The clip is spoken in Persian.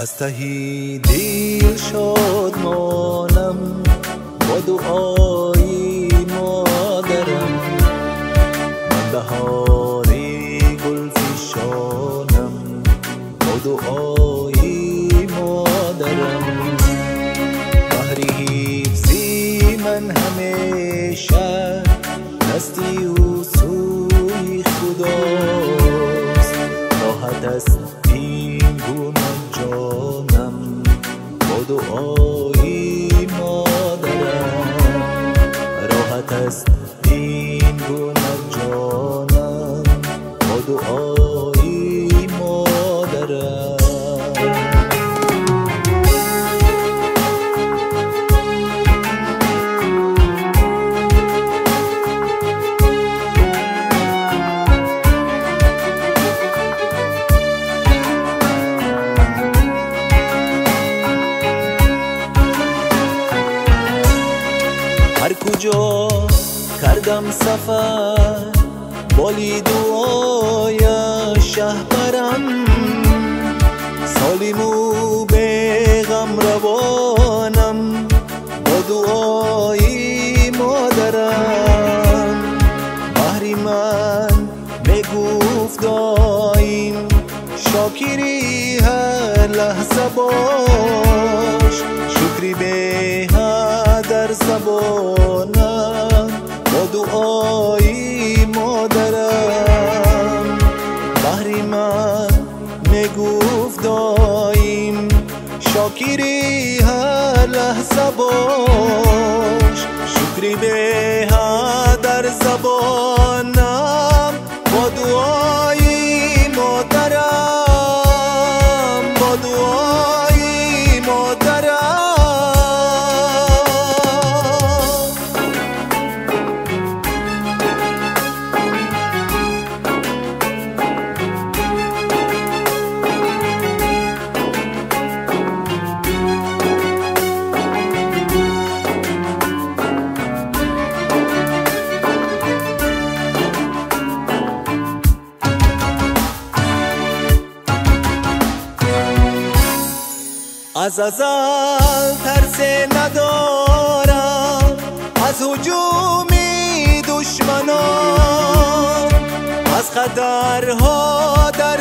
از تهی دل شادمانم با دعای مادرم، من بهار گلفشانم با دعای مادرم. بهر حفظی من همیشه دستی و سوی خداست، راحت است این گونه جانم با دعای مادرم، راحت است این گونه جانم با دعای مادرم. هر کجا کردم سفر بالی دعای شهپرم، سالم و بیغم روانم با دعای مادرم. بحری من میگفت دایم شاکری هر لحظه باش، شکری به در زبانم با دعای مادرم. بحری من میگفت دایم شاکری هر لحظه باش، شکری به در زبانم با دعای مادرم، با دعای مادرم. از ازل ترس ندارم از هجوم دشمنان، از خطرها در